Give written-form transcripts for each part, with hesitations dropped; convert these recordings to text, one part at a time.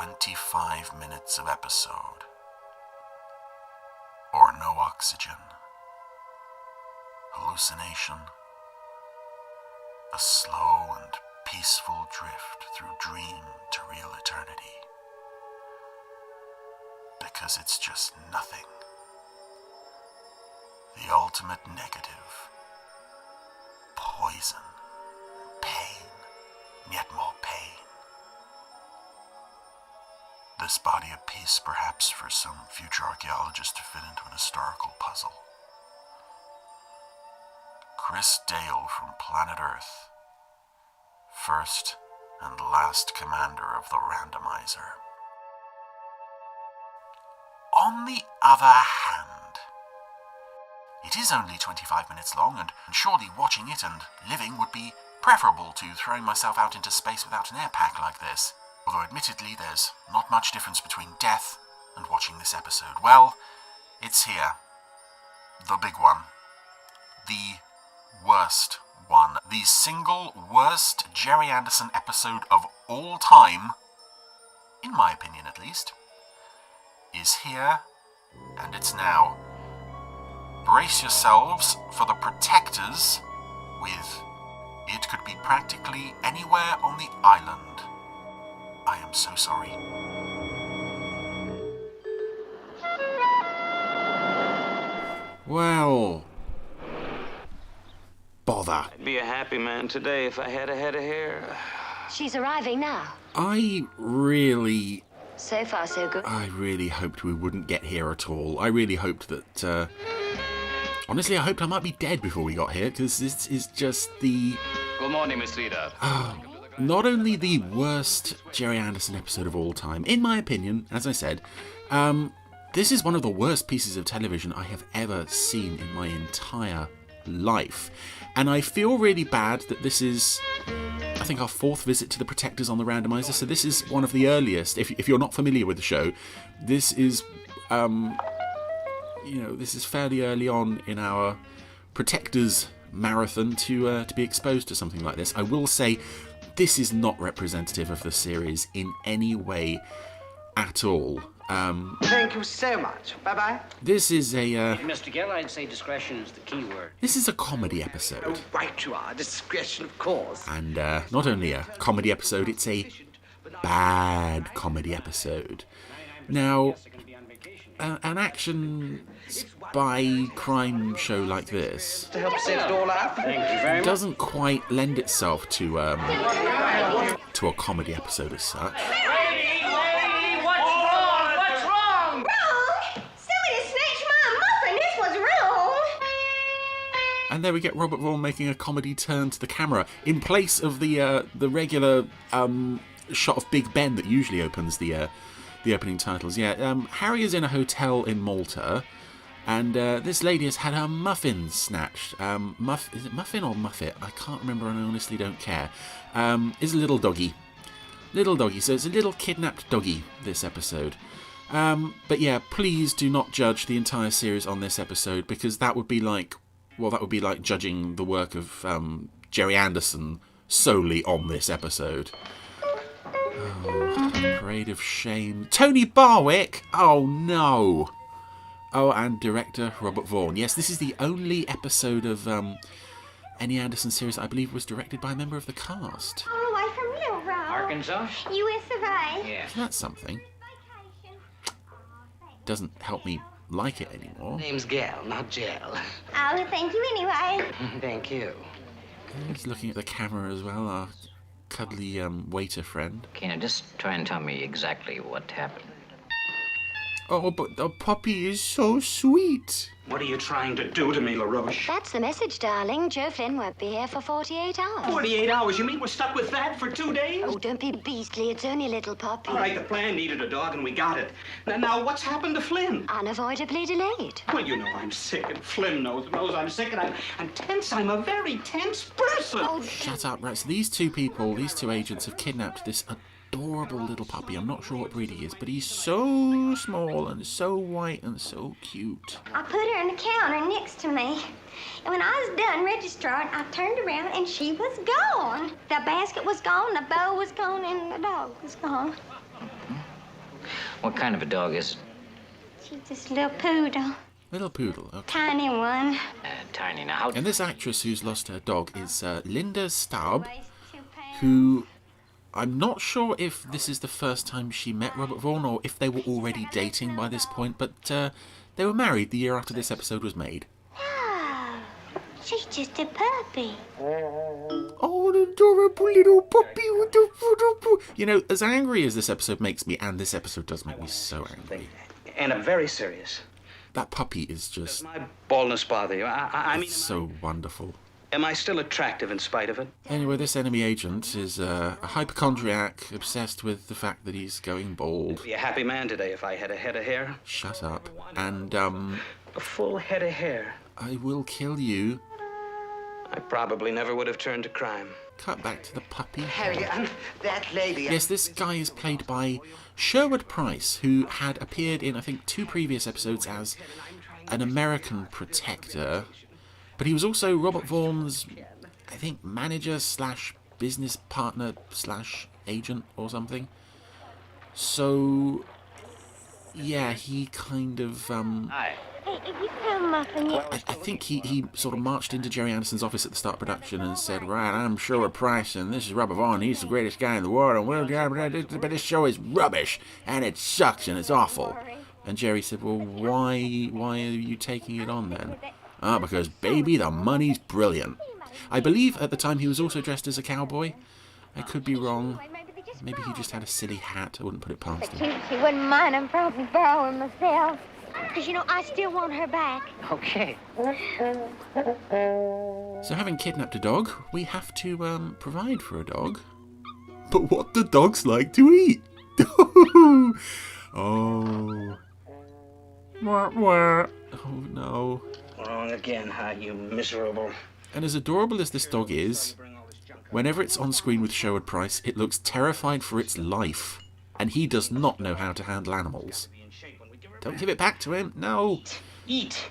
25 minutes of episode, or no oxygen, hallucination, a slow and peaceful drift through dream to real eternity, because it's just nothing. The ultimate negative, poison, pain, and yet more pain. This body of peace perhaps for some future archaeologist to fit into an historical puzzle. Chris Dale from planet Earth, first and last commander of the Randomiser. On the other hand, it is only 25 minutes long, and surely watching it and living would be preferable to throwing myself out into space without an air pack like this. Although admittedly there's not much difference between death and watching this episode. Well, it's here. The big one. The worst one. The single worst Jerry Anderson episode of all time, in my opinion at least, is here, and it's now. Brace yourselves for the Protectors with It Could Be Practically Anywhere on the Island. I am so sorry. Well, bother. I'd be a happy man today if I had a head of hair. She's arriving now. So far, so good. I really hoped we wouldn't get here at all. I really hoped that, honestly, I hoped I might be dead before we got here, because this is just the... Good morning, Miss Rita. Not only the worst Jerry Anderson episode of all time, in my opinion, as I said, this is one of the worst pieces of television I have ever seen in my entire life. And I feel really bad that this is, I think, our fourth visit to the Protectors on the Randomiser. So this is one of the earliest. If you're not familiar with the show, this is, this is fairly early on in our Protectors marathon to be exposed to something like this. I will say, this is not representative of the series in any way at all. Thank you so much. Bye-bye. This is a... Mr. Gill, I'd say discretion is the key word. This is a comedy episode. Oh, right you are. Discretion, of course. And not only a comedy episode, it's a bad comedy episode. Now, an action spy crime show like this To help set it all up. Thank you very much. doesn't quite lend itself to a comedy episode as such. And there we get Robert Vaughn making a comedy turn to the camera in place of the regular shot of Big Ben that usually opens the opening titles. Yeah, Harry is in a hotel in Malta, and this lady has had her muffins snatched. Is it muffin or muffet? I can't remember, and I honestly don't care. Is a little doggy. So it's a little kidnapped doggy, this episode. But yeah, please do not judge the entire series on this episode, because that would be like judging the work of Jerry Anderson solely on this episode. Oh, parade of shame. Tony Barwick? Oh no. Oh, and director Robert Vaughn. Yes, this is the only episode of any Anderson series I believe was directed by a member of the cast. All the way from Little Rock. Arkansas? US of A. Yeah. That's something. Doesn't help me like it anymore. Name's Gal, not Gel. Oh, thank you anyway. Thank you. He's looking at the camera as well, our cuddly waiter friend. Can you just try and tell me exactly what happened? Oh, but the puppy is so sweet. What are you trying to do to me, LaRoche? That's the message, darling. Joe Flynn won't be here for 48 hours. 48 hours? You mean we're stuck with that for 2 days? Oh, don't be beastly. It's only a little puppy. All right, the plan needed a dog and we got it. Now what's happened to Flynn? Unavoidably delayed. Well, you know I'm sick, and Flynn knows I'm sick, and I'm tense. I'm a very tense person. Oh, Shut up, right? So these two agents have kidnapped this adorable little puppy. I'm not sure what breed he is, but he's so small and so white and so cute. I put her on the counter next to me. And when I was done registering, I turned around and she was gone. The basket was gone, the bowl was gone, and the dog was gone. What kind of a dog is it? She's just a little poodle. Little poodle, okay. Tiny one. Tiny. Now, how... And this actress who's lost her dog is Linda Staub, who I'm not sure if this is the first time she met Robert Vaughn or if they were already dating by this point, but they were married the year after this episode was made. Oh, she's just a puppy. Oh, the adorable little puppy with the... You know, as angry as this episode makes me, and this episode does make me so angry, And I'm very serious. that puppy is just... Does my baldness bother you? I mean, it's so wonderful. am I still attractive in spite of it? Anyway, this enemy agent is a hypochondriac obsessed with the fact that he's going bald. I'd be a happy man today if I had a head of hair. Shut up. And, A full head of hair. I will kill you. I probably never would have turned to crime. Cut back to the puppy. Harry, that lady... Yes, this guy is played by Sherwood Price, who had appeared in, I think, 2 previous episodes as an American protector. But he was also Robert Vaughn's, I think, manager slash business partner slash agent or something. So, yeah, he kind of... Hi. Hey, if you come muffin, I think he sort of marched into Jerry Anderson's office at the start of production and said, right, I'm Sherwood Price and this is Robert Vaughn, he's the greatest guy in the world, and but this show is rubbish and it sucks and it's awful. And Jerry said, well, why are you taking it on then? Ah, because, baby, the money's brilliant. I believe at the time he was also dressed as a cowboy. I could be wrong. Maybe he just had a silly hat. I wouldn't put it past him. she wouldn't mind. I'm probably borrowing myself. Because, you know, I still want her back. Okay. So having kidnapped a dog, we have to provide for a dog. But what do dogs like to eat? Oh. Wah, wah. Oh no. Wrong again, huh, you miserable. And as adorable as this dog is, whenever it's on screen with Sherwood Price, it looks terrified for its life. And he does not know how to handle animals. Don't give it back to him. No. Eat.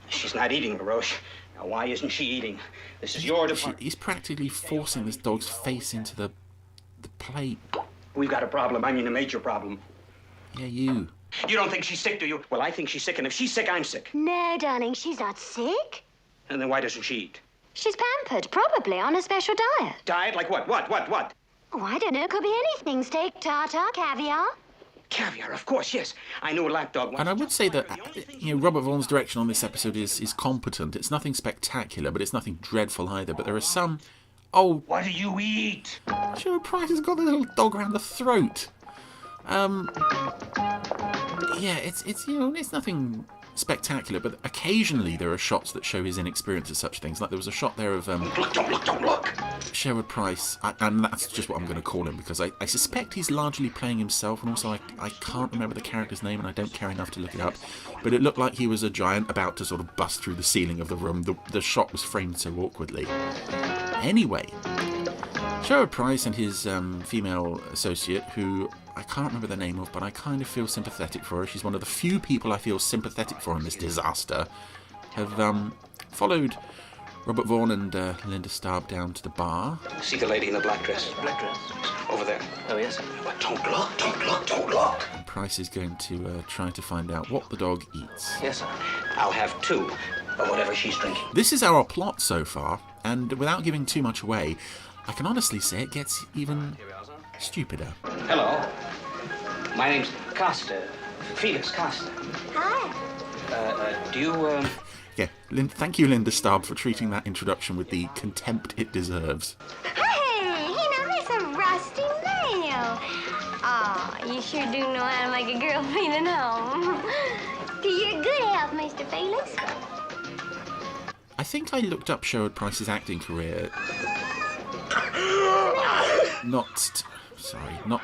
She's not eating, Baroche. Now, why isn't she eating? This is your department. He's practically forcing this dog's face into the plate. We've got a problem. I mean, a major problem. Yeah, you. You don't think she's sick, do you? Well, I think she's sick, and if she's sick, I'm sick. No, darling, she's not sick. And then why doesn't she eat? She's pampered, probably on a special diet. Diet? Like what? What? Oh, I don't know. Could be anything. Steak, tartar, caviar. Caviar, of course, yes. I knew a lapdog once. And I would say that, Robert Vaughn's direction on this episode is competent. It's nothing spectacular, but it's nothing dreadful either. But there are some... Oh, What do you eat? Sherwood Price has got a little dog around the throat. Yeah, it's it's nothing spectacular, but occasionally there are shots that show his inexperience at such things. Like there was a shot there of Look, don't look. Sherwood Price, and that's just what I'm going to call him because I suspect he's largely playing himself, and also I can't remember the character's name and I don't care enough to look it up, but it looked like he was a giant about to sort of bust through the ceiling of the room. The shot was framed so awkwardly. Anyway, Sherwood Price and his female associate, who I can't remember the name of, but I kind of feel sympathetic for her. She's one of the few people I feel sympathetic for in this disaster. Have followed Robert Vaughn and Linda Staub down to the bar. See the lady in the black dress? Black dress? Over there. Oh, yes. But don't look. And Price is going to try to find out what the dog eats. Yes, sir. I'll have 2 of whatever she's drinking. This is our plot so far, and without giving too much away, I can honestly say it gets even stupider. Hello. My name's Costa. Felix Costa. Hi. Do you, Yeah, thank you, Linda Staub, for treating that introduction with the contempt it deserves. Hey, that's a rusty nail. Aw, you sure do know how to make a girl feel at home. To your good health, Mr. Felix. I think I looked up Sherwood Price's acting career not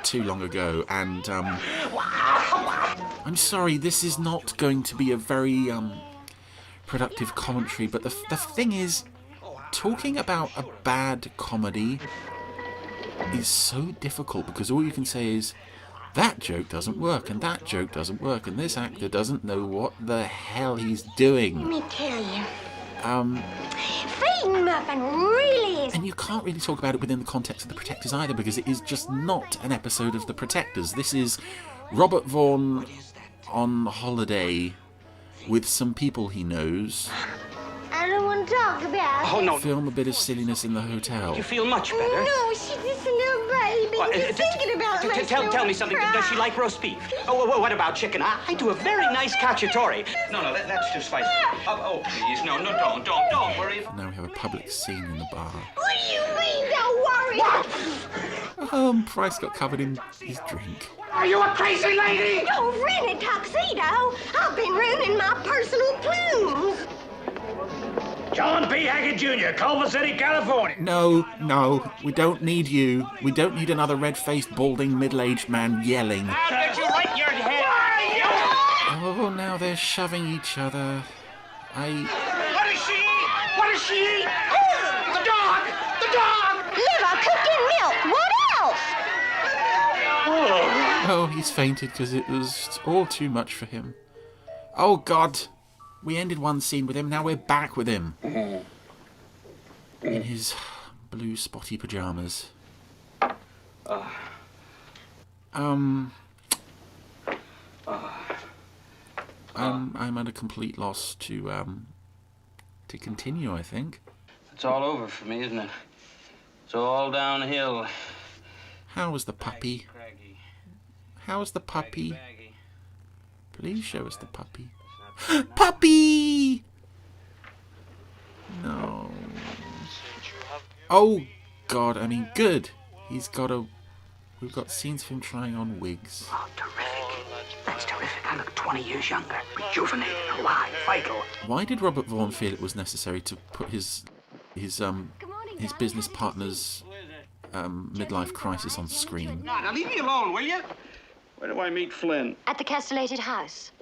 too long ago, and I'm sorry, this is not going to be a very productive commentary, but the thing is, talking about a bad comedy is so difficult because all you can say is that joke doesn't work and that joke doesn't work and this actor doesn't know what the hell he's doing. Let me tell you. Um, Feeding nothing really is. And you can't really talk about it within the context of The Protectors either, because it is just not an episode of The Protectors. This is Robert Vaughn on holiday with some people he knows. I don't want to talk about it. Oh, no. Film a bit of silliness in the hotel. You feel much better? No, she's just a little baby. Just thinking about it. Tell me something. Does she like roast beef? Oh, what about chicken? I do a very nice cacciatore. No, that's too spicy. Oh, please. No, don't worry. Now we have a public scene in the bar. What do you mean, don't worry? What? Price got covered in his drink. Are you a crazy lady? Don't rent a tuxedo. I've been ruining my personal plumes. John B. Hackett Jr., Culver City, California. No, we don't need you. We don't need another red-faced, balding, middle-aged man yelling. I'll get you right in your head. Oh, now they're shoving each other. What does she eat? What does she eat? The dog! The dog! Liver cooked in milk. What else? Oh, he's fainted because it was all too much for him. Oh, God. We ended one scene with him, now we're back with him. In his blue spotty pyjamas. I'm at a complete loss to continue, I think. It's all over for me, isn't it? It's all downhill. How was the puppy? How's the puppy? Please show us the puppy. Puppy! No. Oh, God, I mean, good. We've got scenes of him trying on wigs. Oh, terrific. That's terrific. I look 20 years younger. Rejuvenated, alive, vital. Why did Robert Vaughn feel it was necessary to put his business partner's midlife crisis on screen? Now leave me alone, will you? Where do I meet Flynn? At the castellated house.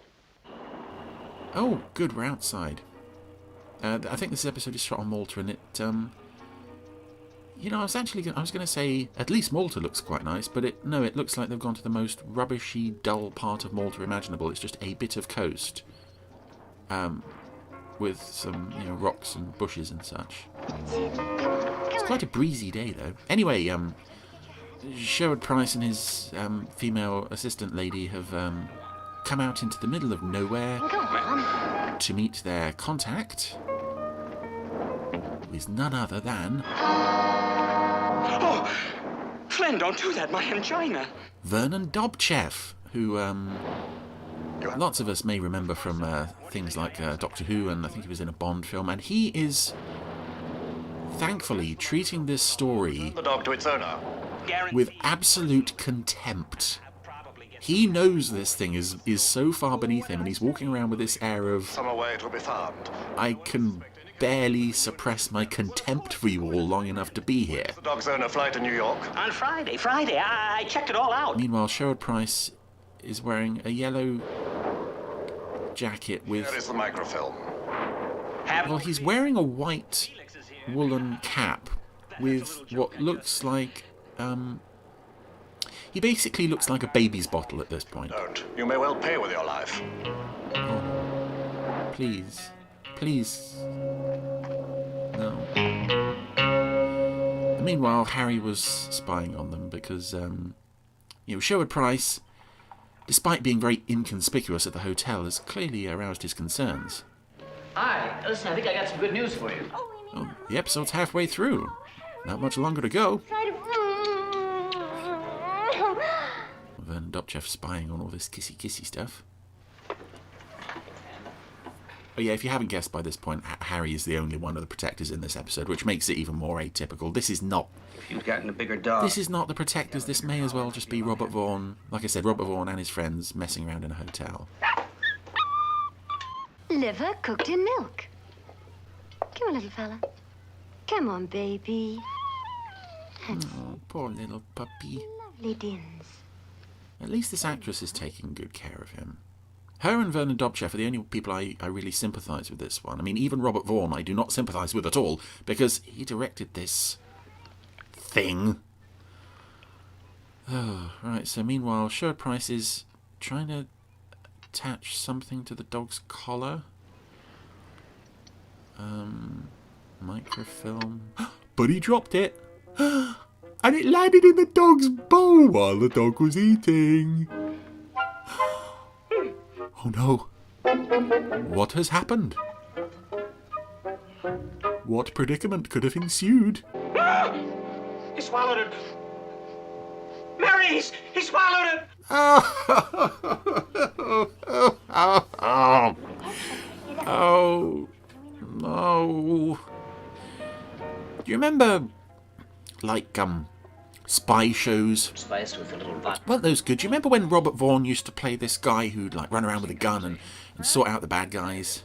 Oh, good, we're outside. I think this episode is shot on Malta, and it, I was going to say at least Malta looks quite nice, but it looks like they've gone to the most rubbishy, dull part of Malta imaginable. It's just a bit of coast, with some, rocks and bushes and such. It's quite a breezy day, though. Anyway, Sherwood Price and his female assistant lady have come out into the middle of nowhere to meet their contact, who is none other than... Oh, Flynn, don't do that. My angina. Vernon Dobchev, who lots of us may remember from things like Doctor Who, and I think he was in a Bond film, and he is thankfully treating this story The dog to its owner. with absolute contempt. He knows this thing is so far beneath him, and he's walking around with this air of, Some way it will be found. I can barely suppress my contempt for you all long enough to be here. The dog's owner fly to New York. On Friday. I checked it all out. Meanwhile, Sherwood Price is wearing a yellow jacket with... There is the microfilm. Well, he's wearing a white woolen cap with what looks like... He basically looks like a baby's bottle at this point. Don't. You may well pay with your life. Oh, please. Please. No. Meanwhile, Harry was spying on them because, Sherwood Price, despite being very inconspicuous at the hotel, has clearly aroused his concerns. Hi. Listen, I think I got some good news for you. Oh, the episode's halfway through. Not much longer to go. Vernon Dobchev spying on all this kissy stuff. Oh yeah, if you haven't guessed by this point, Harry is the only one of the Protectors in this episode, which makes it even more atypical. This is not... If you'd gotten a bigger dog. This is not the Protectors. This may as well just be Robert Vaughn. Like I said, Robert Vaughn and his friends messing around in a hotel. Liver cooked in milk. Come on, little fella. Come on, baby. Oh, poor little puppy. Lovely dins. At least this actress is taking good care of him. Her and Vernon Dobchev are the only people I really sympathise with this one. I mean, even Robert Vaughn I do not sympathise with at all, because he directed this thing. Oh, right, so meanwhile, Sherwood Price is trying to attach something to the dog's collar. Microfilm. But he dropped it. And it landed in the dog's bowl while the dog was eating. Oh no. What has happened? What predicament could have ensued? He swallowed it. Mary, he swallowed it. Oh no. Do you remember, like, spy shows? Spiced with a little vodka. Weren't those good? Do you remember when Robert Vaughn used to play this guy who'd, like, run around with a gun and sort out the bad guys?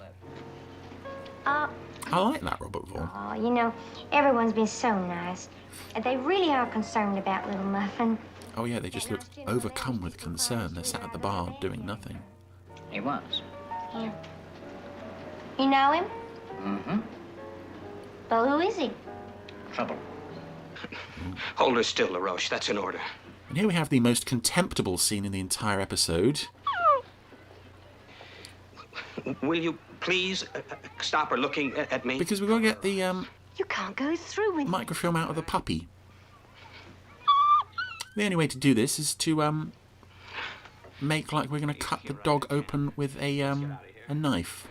I like that, Robert Vaughn. Oh, you know, everyone's been so nice. They really are concerned about little Muffin. Oh yeah, they just look overcome with concern. They're sat at the bar doing nothing. He was. Yeah. You know him? Mm-hmm. But who is he? Trouble. Hold her still, LaRoche. That's an order. And here we have the most contemptible scene in the entire episode. Will you please stop her looking at me? Because we've got to get the You can't go through with microfilm out of the puppy. The only way to do this is to make like we're going to cut the dog open with a knife.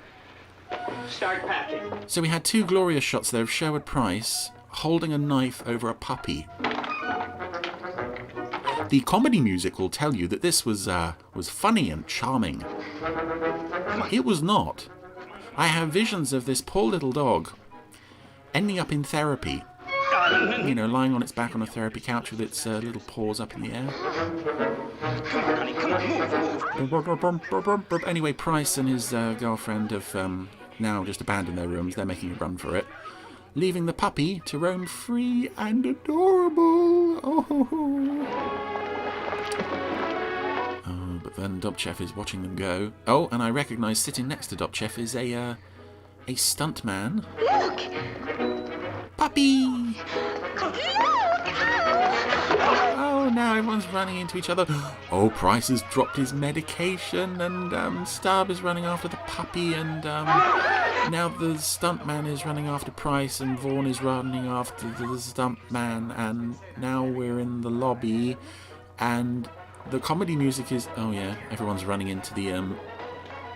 Start packing. So we had two glorious shots there of Sherwood Price holding a knife over a puppy. The comedy music will tell you that this was funny and charming. It was not. I have visions of this poor little dog ending up in therapy. You know, lying on its back on a therapy couch with its little paws up in the air. Come on, honey, come on, move. Anyway, Price and his girlfriend have now just abandoned their rooms. They're making a run for it, leaving the puppy to roam free and adorable. Oh, but then Dobchev is watching them go. Oh, and I recognise sitting next to Dobchev is a stuntman. Look! Puppy! Oh, now everyone's running into each other. Oh, Price has dropped his medication, and Stubb is running after the puppy, and now the stuntman is running after Price, and Vaughn is running after the stuntman, and now we're in the lobby, and the comedy music is... Oh, yeah, everyone's running into the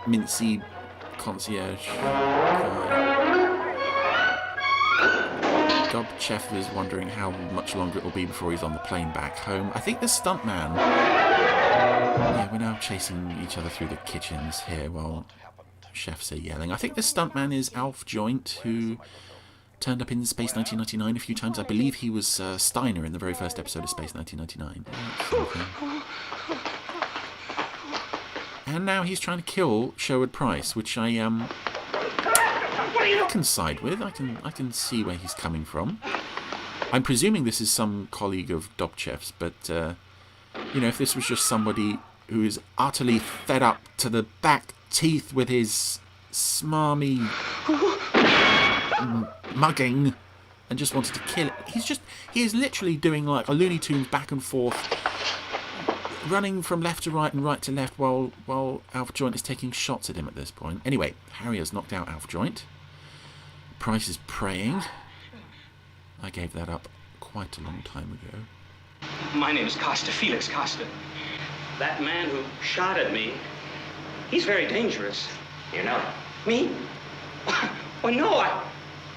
mincy concierge guy. Dobchev is wondering how much longer it will be before he's on the plane back home. I think the stuntman... Yeah, we're now chasing each other through the kitchens here while chefs are yelling. I think the stuntman is Alf Joint, who turned up in Space 1999 a few times. I believe he was Steiner in the very first episode of Space 1999. And now he's trying to kill Sherwood Price, which I can side with. I can see where he's coming from. I'm presuming this is some colleague of Dobchev's, but you know, if this was just somebody who is utterly fed up to the back teeth with his smarmy mugging and just wanted to kill it, he is literally doing like a Looney Tunes back and forth, running from left to right and right to left while Alf Joint is taking shots at him at this point. Anyway, Harry has knocked out Alf Joint. Price is praying. I gave that up quite a long time ago. My name is Costa, Felix Costa. That man who shot at me, he's very dangerous. You know. Me? Well, no,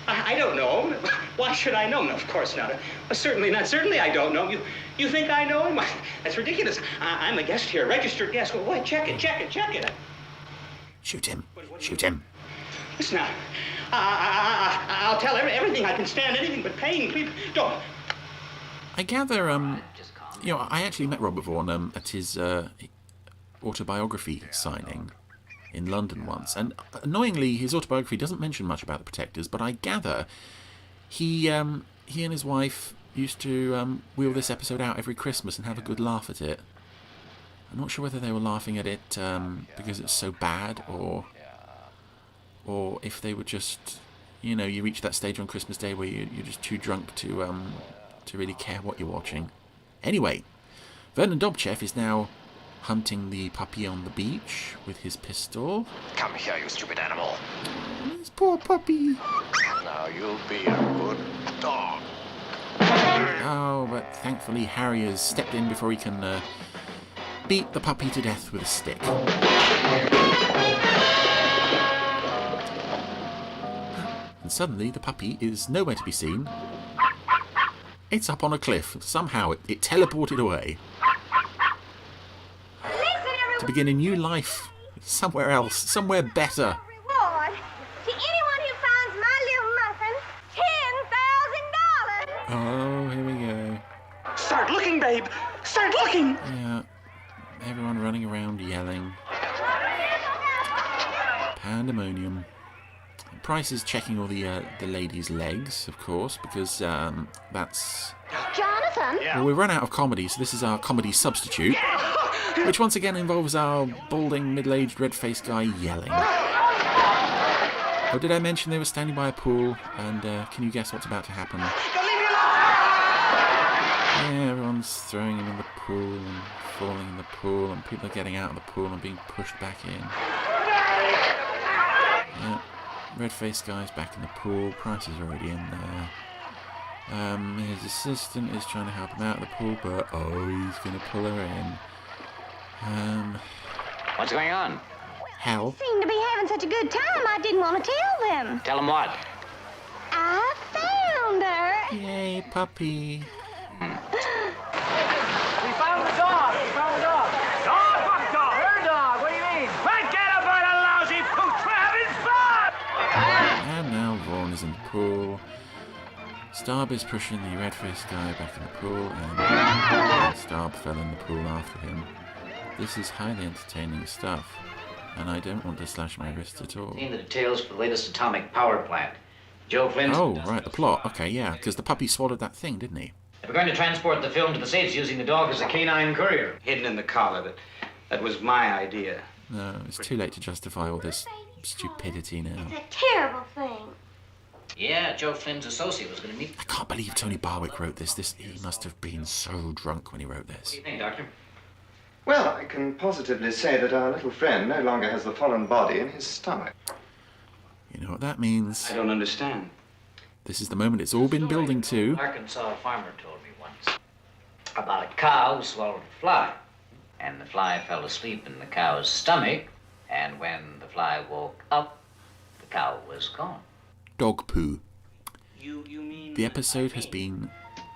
I don't know him. Why should I know him? No, of course not. Certainly not. Certainly I don't know him. You think I know him? That's ridiculous. I'm a guest here, registered guest. Well, wait, check it. Shoot him. Shoot him. Listen now. I'll tell everything. I can stand anything but pain. Please don't. I gather, you know, I actually met Robert Vaughn at his autobiography signing in London once, and annoyingly, his autobiography doesn't mention much about the Protectors, but I gather he and his wife used to wheel this episode out every Christmas and have a good laugh at it. I'm not sure whether they were laughing at it because it's so bad, or if they were just, you know, you reach that stage on Christmas Day where you're just too drunk to really care what you're watching. Anyway, Vernon Dobchev is now hunting the puppy on the beach with his pistol. Come here, you stupid animal. This poor puppy. Now Now you'll be a good dog. Oh, but thankfully Harry has stepped in before he can beat the puppy to death with a stick. And suddenly the puppy is nowhere to be seen. It's up on a cliff. Somehow it teleported away. To begin a new life somewhere else, somewhere better. Reward to anyone who finds my little muffin $10,000. Oh, here we go. Start looking, babe. Start looking. Yeah, everyone running around yelling. Pandemonium. Price is checking all the ladies' legs, of course, because that's... Jonathan? Well, we run out of comedy, so this is our comedy substitute, which once again involves our balding, middle-aged, red-faced guy yelling. Oh, did I mention they were standing by a pool? And can you guess what's about to happen? Yeah, everyone's throwing him in the pool and falling in the pool, and people are getting out of the pool and being pushed back in. Yeah, red-faced guy's back in the pool. Price is already in there. His assistant is trying to help him out of the pool, but he's going to pull her in. What's going on? Hell. Seem to be having such a good time, I didn't want to tell them. Tell them what? I found her. Yay, puppy. We found the dog. Dog? What dog? Her dog. What do you mean? Forget about a lousy pooch. We're having fun. And now Vaughn is in the pool. Starb is pushing the red-faced guy back in the pool, and Starb fell in the pool after him. This is highly entertaining stuff, and I don't want to slash my wrist at all. Seen the details for the latest atomic power plant. Joe Flynn. Oh, right, the plot. Okay, yeah, because the puppy swallowed that thing, didn't he? We're going to transport the film to the States using the dog as a canine courier. Hidden in the collar. That was my idea. No, it's too late to justify all this stupidity now. It's a terrible thing. Yeah, Joe Flynn's associate was going to meet. I can't believe Tony Barwick wrote this. He must have been so drunk when he wrote this. What do you think, Doctor? Well, I can positively say that our little friend no longer has the fallen body in his stomach. You know what that means? I don't understand. This is the moment it's all been building to. Arkansas farmer told me once about a cow who swallowed a fly, and the fly fell asleep in the cow's stomach, and when the fly woke up, the cow was gone. Dog poo. You mean... The episode has been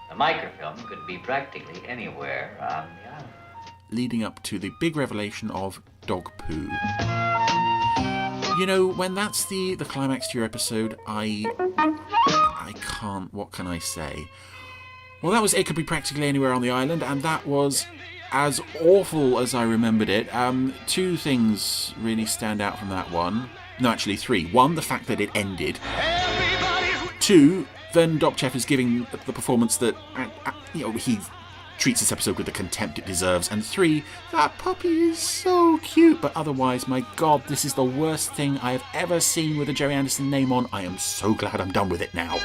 The microfilm could be practically anywhere on the island. leading up to the big revelation of dog poo. You know, when that's the climax to your episode, I can't, what can I say? Well, that was It Could Be Practically Anywhere on the Island, and that was as awful as I remembered it. Two things really stand out from that one. No, actually three. One, the fact that it ended. Two, Vern Dobchev is giving the performance that, he treats this episode with the contempt it deserves. And three, that puppy is so cute. But otherwise, my God, this is the worst thing I have ever seen with a Jerry Anderson name on. I am so glad I'm done with it now.